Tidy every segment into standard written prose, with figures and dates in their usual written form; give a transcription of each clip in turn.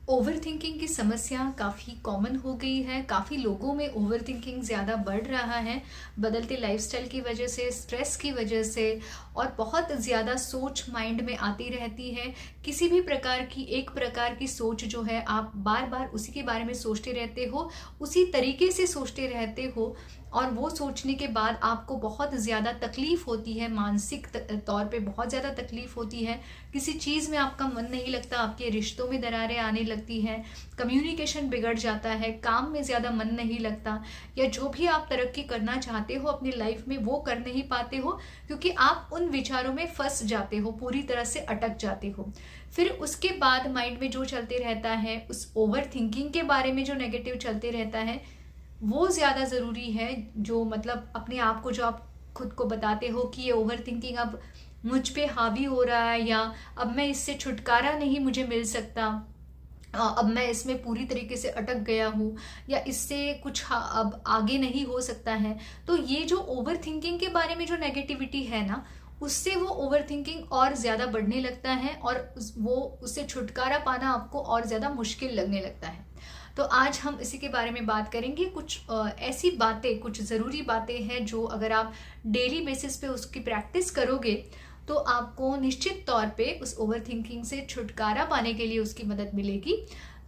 Over thinking की समस्या काफ़ी कॉमन हो गई है। काफ़ी लोगों में ओवर थिंकिंग ज़्यादा बढ़ रहा है, बदलते लाइफस्टाइल की वजह से, स्ट्रेस की वजह से, और बहुत ज़्यादा सोच माइंड में आती रहती है। किसी भी प्रकार की एक प्रकार की सोच जो है, आप बार बार उसी के बारे में सोचते रहते हो, उसी तरीके से सोचते रहते हो, और वो सोचने के बाद आपको बहुत ज़्यादा तकलीफ होती है, मानसिक तौर पे बहुत ज़्यादा तकलीफ होती है। किसी चीज़ में आपका मन नहीं लगता, आपके रिश्तों में दरारें आने लगती हैं, कम्युनिकेशन बिगड़ जाता है, काम में ज़्यादा मन नहीं लगता, या जो भी आप तरक्की करना चाहते हो अपनी लाइफ में वो कर नहीं पाते हो, क्योंकि आप उन विचारों में फंस जाते हो, पूरी तरह से अटक जाते हो। फिर उसके बाद माइंड में जो चलते रहता है, उस ओवर थिंकिंग के बारे में जो नेगेटिव चलते रहता है, वो ज़्यादा ज़रूरी है। जो मतलब अपने आप को जो आप खुद को बताते हो कि ये ओवर थिंकिंग अब मुझ पे हावी हो रहा है, या अब मैं इससे छुटकारा नहीं मुझे मिल सकता, अब मैं इसमें पूरी तरीके से अटक गया हूँ, या इससे कुछ अब आगे नहीं हो सकता है। तो ये जो ओवर थिंकिंग के बारे में जो नेगेटिविटी है ना, उससे वो ओवर थिंकिंग और ज़्यादा बढ़ने लगता है, और उससे छुटकारा पाना आपको और ज़्यादा मुश्किल लगने लगता है। तो आज हम इसी के बारे में बात करेंगे। कुछ ऐसी बातें, कुछ ज़रूरी बातें हैं जो अगर आप डेली बेसिस पे उसकी प्रैक्टिस करोगे तो आपको निश्चित तौर पे उस ओवर थिंकिंग से छुटकारा पाने के लिए उसकी मदद मिलेगी।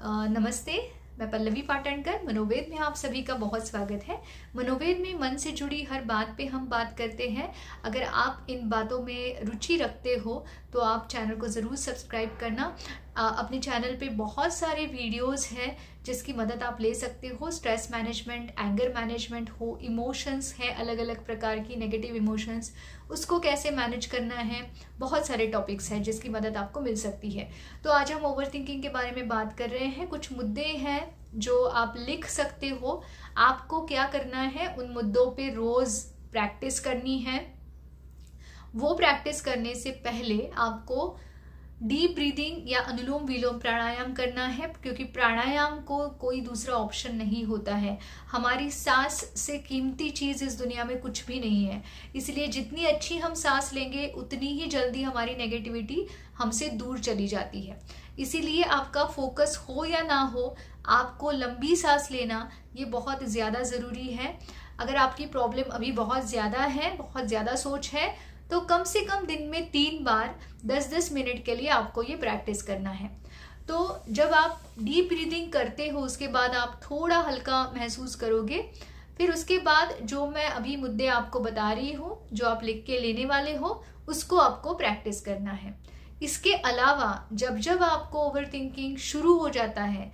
नमस्ते, मैं पल्लवी पाटणकर। मनोवेद में आप सभी का बहुत स्वागत है। मनोवेद में मन से जुड़ी हर बात पे हम बात करते हैं। अगर आप इन बातों में रुचि रखते हो तो आप चैनल को ज़रूर सब्सक्राइब करना। अपने चैनल पे बहुत सारे वीडियोस हैं जिसकी मदद आप ले सकते हो। स्ट्रेस मैनेजमेंट, एंगर मैनेजमेंट हो, इमोशंस है, अलग अलग प्रकार की नेगेटिव इमोशंस, उसको कैसे मैनेज करना है, बहुत सारे टॉपिक्स हैं जिसकी मदद आपको मिल सकती है। तो आज हम ओवर थिंकिंग के बारे में बात कर रहे हैं। कुछ मुद्दे हैं जो आप लिख सकते हो। आपको क्या करना है, उन मुद्दों पे रोज प्रैक्टिस करनी है। वो प्रैक्टिस करने से पहले आपको डीप ब्रीदिंग या अनुलोम विलोम प्राणायाम करना है, क्योंकि प्राणायाम को कोई दूसरा ऑप्शन नहीं होता है। हमारी सांस से कीमती चीज़ इस दुनिया में कुछ भी नहीं है, इसलिए जितनी अच्छी हम सांस लेंगे उतनी ही जल्दी हमारी नेगेटिविटी हमसे दूर चली जाती है। इसीलिए आपका फोकस हो या ना हो, आपको लंबी सांस लेना ये बहुत ज़्यादा ज़रूरी है। अगर आपकी प्रॉब्लम अभी बहुत ज़्यादा है, बहुत ज़्यादा सोच है, तो कम से कम दिन में 3 बार 10-10 मिनट के लिए आपको ये प्रैक्टिस करना है। तो जब आप डीप ब्रीदिंग करते हो उसके बाद आप थोड़ा हल्का महसूस करोगे। फिर उसके बाद जो मैं अभी मुद्दे आपको बता रही हूँ, जो आप लिख के लेने वाले हो, उसको आपको प्रैक्टिस करना है। इसके अलावा जब जब आपको ओवर थिंकिंग शुरू हो जाता है,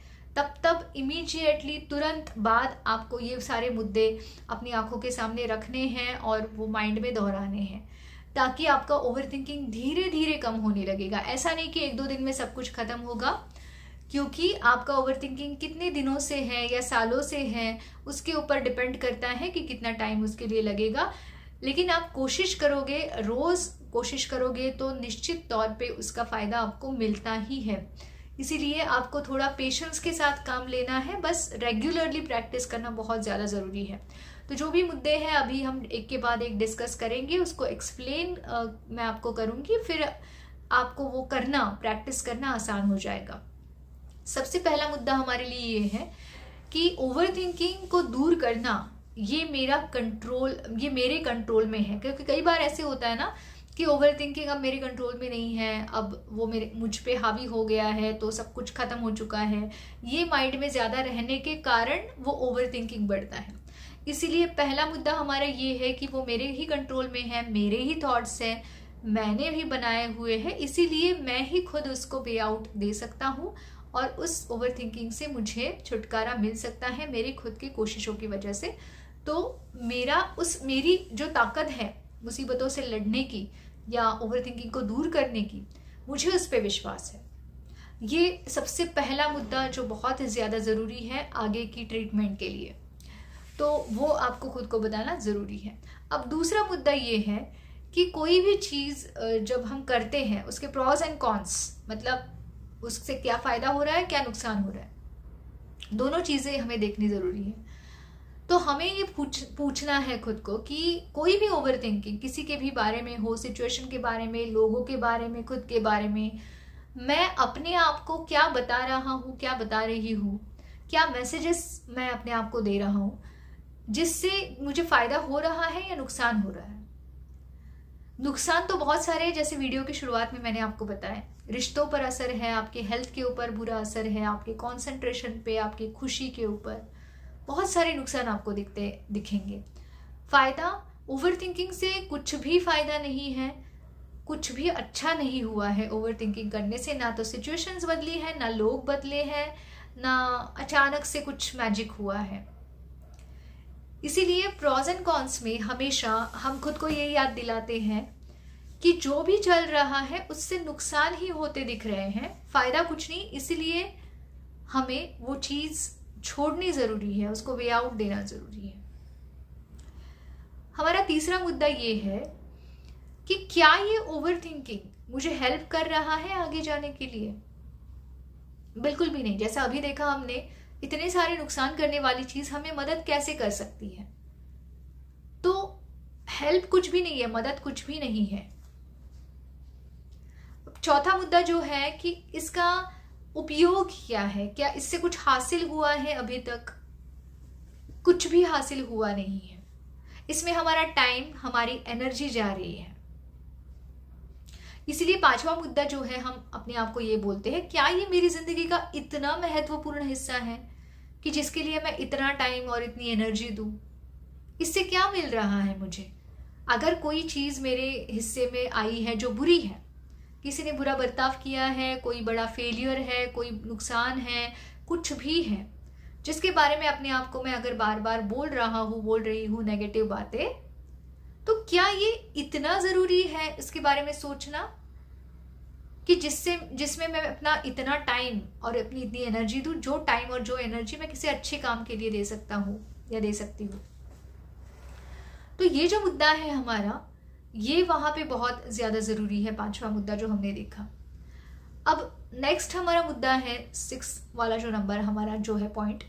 तब इमीडिएटली तुरंत बाद आपको ये सारे मुद्दे अपनी आंखों के सामने रखने हैं और वो माइंड में दोहराने हैं, ताकि आपका ओवर थिंकिंग धीरे धीरे कम होने लगेगा। ऐसा नहीं कि 1-2 दिन में सब कुछ खत्म होगा, क्योंकि आपका ओवर थिंकिंग कितने दिनों से है या सालों से है, उसके ऊपर डिपेंड करता है कि कितना टाइम उसके लिए लगेगा। लेकिन आप कोशिश करोगे, रोज कोशिश करोगे, तो निश्चित तौर पे उसका फायदा आपको मिलता ही है। इसीलिए आपको थोड़ा पेशेंस के साथ काम लेना है, बस रेगुलरली प्रैक्टिस करना बहुत ज़्यादा ज़रूरी है। तो जो भी मुद्दे हैं अभी हम एक के बाद एक डिस्कस करेंगे, उसको एक्सप्लेन मैं आपको करूंगी, फिर आपको वो करना, प्रैक्टिस करना आसान हो जाएगा। सबसे पहला मुद्दा हमारे लिए ये है कि ओवर थिंकिंग को दूर करना ये मेरे कंट्रोल में है। क्योंकि कई बार ऐसे होता है ना कि ओवर थिंकिंग अब मेरे कंट्रोल में नहीं है, अब वो मुझ पे हावी हो गया है, तो सब कुछ खत्म हो चुका है। ये माइंड में ज़्यादा रहने के कारण वो ओवर थिंकिंग बढ़ता है। इसीलिए पहला मुद्दा हमारा ये है कि वो मेरे ही कंट्रोल में है, मेरे ही थॉट्स हैं, मैंने भी बनाए हुए हैं, इसीलिए मैं ही खुद उसको वे आउट दे सकता हूँ, और उस ओवर थिंकिंग से मुझे छुटकारा मिल सकता है मेरी खुद की कोशिशों की वजह से। तो मेरी जो ताकत है मुसीबतों से लड़ने की या ओवर थिंकिंग को दूर करने की, मुझे उस पर विश्वास है। ये सबसे पहला मुद्दा जो बहुत ज़्यादा ज़रूरी है आगे की ट्रीटमेंट के लिए, तो वो आपको खुद को बताना ज़रूरी है। अब दूसरा मुद्दा ये है कि कोई भी चीज़ जब हम करते हैं उसके प्रॉस एंड कॉन्स, मतलब उससे क्या फ़ायदा हो रहा है, क्या नुकसान हो रहा है, दोनों चीज़ें हमें देखनी ज़रूरी है। तो हमें ये पूछना है खुद को कि कोई भी ओवर थिंकिंग किसी के भी बारे में हो, सिचुएशन के बारे में, लोगों के बारे में, खुद के बारे में, मैं अपने आप को क्या बता रहा हूँ, क्या बता रही हूँ, क्या मैसेजेस मैं अपने आप को दे रहा हूँ जिससे मुझे फायदा हो रहा है या नुकसान हो रहा है। नुकसान तो बहुत सारे हैं, जैसे वीडियो की शुरुआत में मैंने आपको बताया, रिश्तों पर असर है, आपके हेल्थ के ऊपर बुरा असर है, आपके कंसंट्रेशन पे, आपकी खुशी के ऊपर बहुत सारे नुकसान आपको दिखेंगे। फायदा, ओवरथिंकिंग से कुछ भी फायदा नहीं है, कुछ भी अच्छा नहीं हुआ है ओवरथिंकिंग करने से। ना तो सिचुएशंस बदली है, ना लोग बदले हैं, ना अचानक से कुछ मैजिक हुआ है। इसीलिए प्रॉज एंड कॉन्स में हमेशा हम खुद को ये याद दिलाते हैं कि जो भी चल रहा है उससे नुकसान ही होते दिख रहे हैं, फायदा कुछ नहीं। इसीलिए हमें वो चीज छोड़नी जरूरी है, उसको वे आउट देना जरूरी है। हमारा तीसरा मुद्दा ये है कि क्या ये ओवरथिंकिंग मुझे हेल्प कर रहा है आगे जाने के लिए? बिल्कुल भी नहीं। जैसा अभी देखा हमने, इतने सारे नुकसान करने वाली चीज हमें मदद कैसे कर सकती है? तो हेल्प कुछ भी नहीं है, मदद कुछ भी नहीं है। चौथा मुद्दा जो है कि इसका उपयोग क्या है, क्या इससे कुछ हासिल हुआ है? अभी तक कुछ भी हासिल हुआ नहीं है। इसमें हमारा टाइम, हमारी एनर्जी जा रही है। इसीलिए पांचवा मुद्दा जो है, हम अपने आप को ये बोलते हैं, क्या ये मेरी जिंदगी का इतना महत्वपूर्ण हिस्सा है कि जिसके लिए मैं इतना टाइम और इतनी एनर्जी दूं? इससे क्या मिल रहा है मुझे? अगर कोई चीज मेरे हिस्से में आई है जो बुरी है, किसी ने बुरा बर्ताव किया है, कोई बड़ा फेलियर है, कोई नुकसान है, कुछ भी है जिसके बारे में अपने आप को मैं अगर बार बार बोल रही हूँ नेगेटिव बातें, तो क्या ये इतना जरूरी है इसके बारे में सोचना कि जिसमें मैं अपना इतना टाइम और अपनी इतनी एनर्जी दूं, जो टाइम और जो एनर्जी मैं किसी अच्छे काम के लिए दे सकता हूं या दे सकती हूँ। तो ये जो मुद्दा है हमारा, ये वहां पे बहुत ज्यादा जरूरी है, पांचवा मुद्दा जो हमने देखा। अब नेक्स्ट हमारा मुद्दा है 6 वाला जो नंबर हमारा जो है पॉइंट,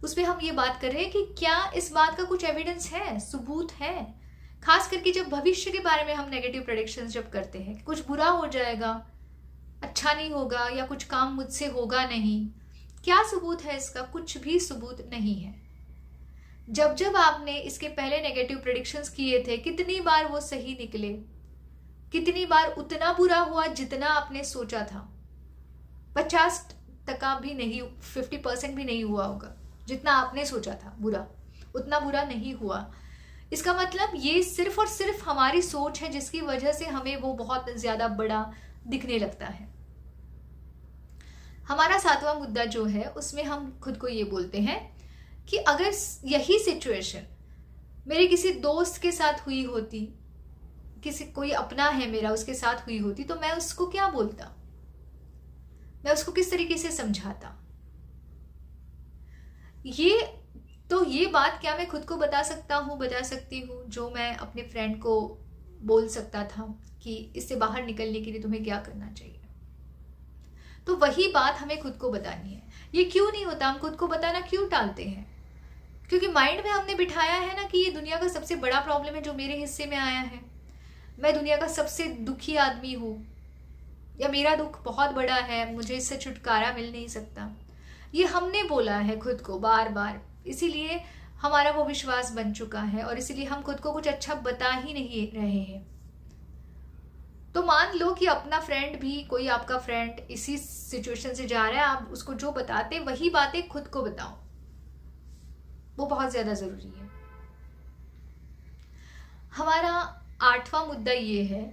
उसमें हम ये बात कर रहे हैं कि क्या इस बात का कुछ एविडेंस है, सबूत है? खास करके जब भविष्य के बारे में हम नेगेटिव प्रेडिक्शंस जब करते हैं, कुछ बुरा हो जाएगा, अच्छा नहीं होगा, या कुछ काम मुझसे होगा नहीं, क्या सबूत है इसका? कुछ भी सबूत नहीं है। जब जब आपने इसके पहले नेगेटिव प्रेडिक्शंस किए थे, कितनी बार वो सही निकले? कितनी बार उतना बुरा हुआ जितना आपने सोचा था? 50% भी नहीं, 50% भी नहीं हुआ होगा जितना आपने सोचा था बुरा, उतना बुरा नहीं हुआ। इसका मतलब ये सिर्फ और सिर्फ हमारी सोच है जिसकी वजह से हमें वो बहुत ज्यादा बड़ा दिखने लगता है। हमारा 7वां मुद्दा जो है, उसमें हम खुद को ये बोलते हैं कि अगर यही सिचुएशन मेरे किसी दोस्त के साथ हुई होती, किसी कोई अपना है मेरा उसके साथ हुई होती, तो मैं उसको क्या बोलता, मैं उसको किस तरीके से समझाता? ये बात क्या मैं खुद को बता सकती हूँ जो मैं अपने फ्रेंड को बोल सकता था कि इससे बाहर निकलने के लिए तुम्हें क्या करना चाहिए? तो वही बात हमें खुद को बतानी है। ये क्यों नहीं होता? हम खुद को बताना क्यों टालते हैं? क्योंकि माइंड में हमने बिठाया है ना कि ये दुनिया का सबसे बड़ा प्रॉब्लम है जो मेरे हिस्से में आया है, मैं दुनिया का सबसे दुखी आदमी हूं, या मेरा दुख बहुत बड़ा है, मुझे इससे छुटकारा मिल नहीं सकता। ये हमने बोला है खुद को बार बार, इसीलिए हमारा वो विश्वास बन चुका है और इसीलिए हम खुद को कुछ अच्छा बता ही नहीं रहे हैं। तो मान लो कि अपना फ्रेंड भी, कोई आपका फ्रेंड इसी सिचुएशन से जा रहा है, आप उसको जो बताते वही बातें खुद को बताओ, वो बहुत ज्यादा जरूरी है। हमारा 8वां मुद्दा ये है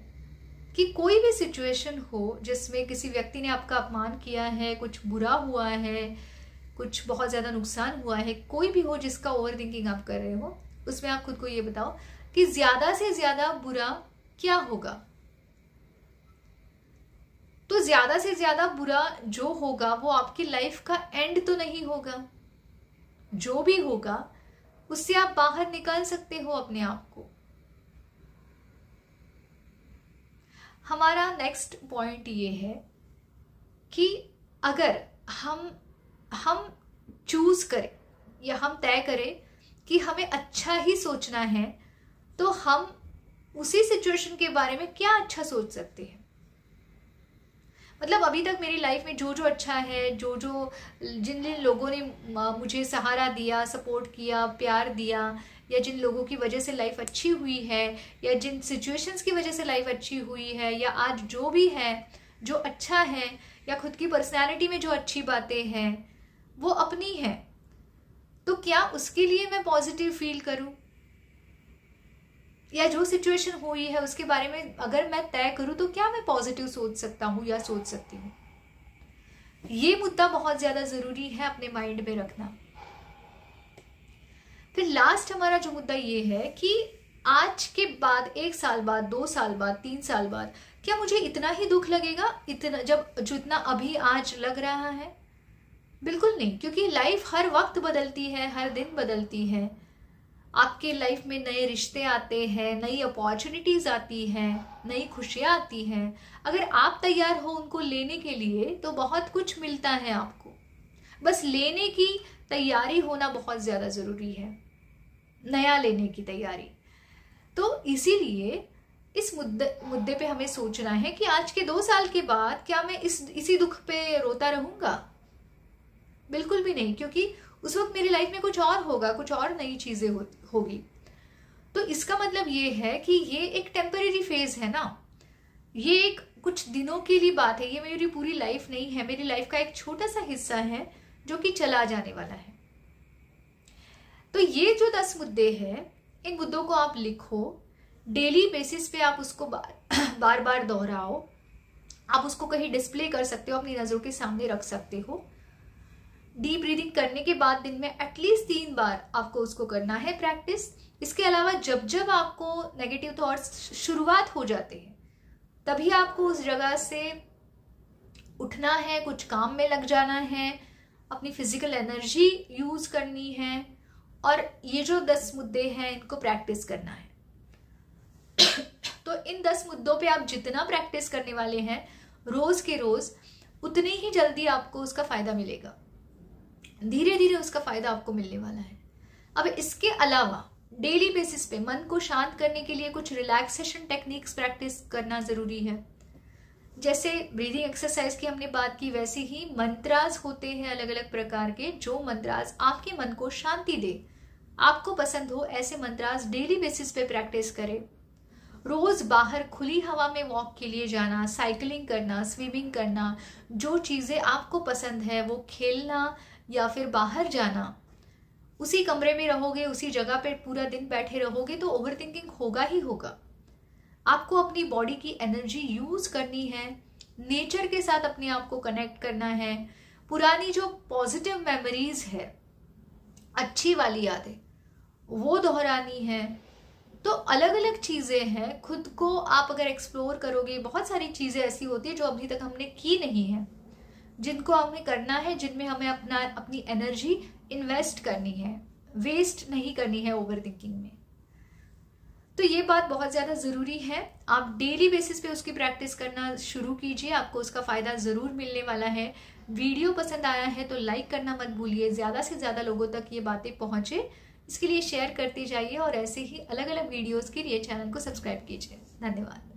कि कोई भी सिचुएशन हो जिसमें किसी व्यक्ति ने आपका अपमान किया है, कुछ बुरा हुआ है, कुछ बहुत ज्यादा नुकसान हुआ है, कोई भी हो जिसका ओवरथिंकिंग आप कर रहे हो, उसमें आप खुद को ये बताओ कि ज्यादा से ज्यादा बुरा क्या होगा? तो ज्यादा से ज्यादा बुरा जो होगा वो आपकी लाइफ का एंड तो नहीं होगा। जो भी होगा उससे आप बाहर निकाल सकते हो अपने आप को। हमारा नेक्स्ट पॉइंट ये है कि अगर हम चूज करें या हम तय करें कि हमें अच्छा ही सोचना है, तो हम उसी सिचुएशन के बारे में क्या अच्छा सोच सकते हैं। मतलब अभी तक मेरी लाइफ में जो जो अच्छा है, जो जो जिन जिन लोगों ने मुझे सहारा दिया, सपोर्ट किया, प्यार दिया, या जिन लोगों की वजह से लाइफ अच्छी हुई है, या जिन सिचुएशंस की वजह से लाइफ अच्छी हुई है, या आज जो भी है जो अच्छा है, या खुद की पर्सनैलिटी में जो अच्छी बातें हैं वो अपनी है, तो क्या उसके लिए मैं पॉजिटिव फील करूं? या जो सिचुएशन हुई है उसके बारे में अगर मैं तय करूं तो क्या मैं पॉजिटिव सोच सकता हूं या सोच सकती हूँ? ये मुद्दा बहुत ज्यादा जरूरी है अपने माइंड में रखना। फिर लास्ट हमारा जो मुद्दा ये है कि आज के बाद 1 साल बाद, 2 साल बाद, 3 साल बाद क्या मुझे इतना ही दुख लगेगा, इतना जितना अभी आज लग रहा है? बिल्कुल नहीं, क्योंकि लाइफ हर वक्त बदलती है, हर दिन बदलती है। आपके लाइफ में नए रिश्ते आते हैं, नई अपॉर्चुनिटीज आती हैं, नई खुशियां आती हैं। अगर आप तैयार हो उनको लेने के लिए तो बहुत कुछ मिलता है आपको, बस लेने की तैयारी होना बहुत ज्यादा जरूरी है, नया लेने की तैयारी। तो इसीलिए इस मुद्दे पे हमें सोचना है कि आज के 2 साल के बाद क्या मैं इसी दुख पे रोता रहूंगा? बिल्कुल भी नहीं, क्योंकि उस वक्त मेरी लाइफ में कुछ और होगा, कुछ और नई चीजें होगी। तो इसका मतलब ये है कि ये एक टेम्परेरी फेज है ना, ये एक कुछ दिनों के लिए बात है, ये मेरी पूरी लाइफ नहीं है, मेरी लाइफ का एक छोटा सा हिस्सा है जो कि चला जाने वाला है। तो ये जो 10 मुद्दे हैं, इन मुद्दों को आप लिखो, डेली बेसिस पे आप उसको बार बार दोहराओ, आप उसको कहीं डिस्प्ले कर सकते हो, अपनी नजरों के सामने रख सकते हो। डीप ब्रीदिंग करने के बाद दिन में एटलीस्ट 3 बार आपको उसको करना है प्रैक्टिस। इसके अलावा जब जब आपको नेगेटिव थॉट्स शुरुआत हो जाते हैं तभी आपको उस जगह से उठना है, कुछ काम में लग जाना है, अपनी फिजिकल एनर्जी यूज करनी है, और ये जो 10 मुद्दे हैं इनको प्रैक्टिस करना है। तो इन 10 मुद्दों पे आप जितना प्रैक्टिस करने वाले हैं रोज के रोज, उतनी ही जल्दी आपको उसका फायदा मिलेगा, धीरे धीरे उसका फायदा आपको मिलने वाला है। अब इसके अलावा डेली बेसिस पे मन को शांत करने के लिए कुछ रिलैक्सेशन टेक्निक्स प्रैक्टिस करना जरूरी है। जैसे ब्रीदिंग एक्सरसाइज की हमने बात की, वैसे ही मंत्रास होते हैं अलग अलग प्रकार के, जो मंत्रास आपके मन को शांति दे, आपको पसंद हो, ऐसे मंत्रास डेली बेसिस पे प्रैक्टिस करें। रोज बाहर खुली हवा में वॉक के लिए जाना, साइकिलिंग करना, स्विमिंग करना, जो चीजें आपको पसंद है वो खेलना या फिर बाहर जाना। उसी कमरे में रहोगे, उसी जगह पे पूरा दिन बैठे रहोगे तो ओवरथिंकिंग होगा ही होगा। आपको अपनी बॉडी की एनर्जी यूज करनी है, नेचर के साथ अपने आप को कनेक्ट करना है, पुरानी जो पॉजिटिव मेमोरीज है, अच्छी वाली यादें, वो दोहरानी है। तो अलग अलग चीजें हैं, खुद को आप अगर एक्सप्लोर करोगे, बहुत सारी चीजें ऐसी होती है जो अभी तक हमने की नहीं है, जिनको हमें करना है, जिनमें हमें अपनी एनर्जी इन्वेस्ट करनी है, वेस्ट नहीं करनी है ओवरथिंकिंग में। तो ये बात बहुत ज्यादा जरूरी है। आप डेली बेसिस पे उसकी प्रैक्टिस करना शुरू कीजिए, आपको उसका फायदा जरूर मिलने वाला है। वीडियो पसंद आया है तो लाइक करना मत भूलिए, ज्यादा से ज्यादा लोगों तक ये बातें पहुंचे, इसके लिए शेयर करते जाइए, और ऐसे ही अलग अलग वीडियोस के लिए चैनल को सब्सक्राइब कीजिए। धन्यवाद।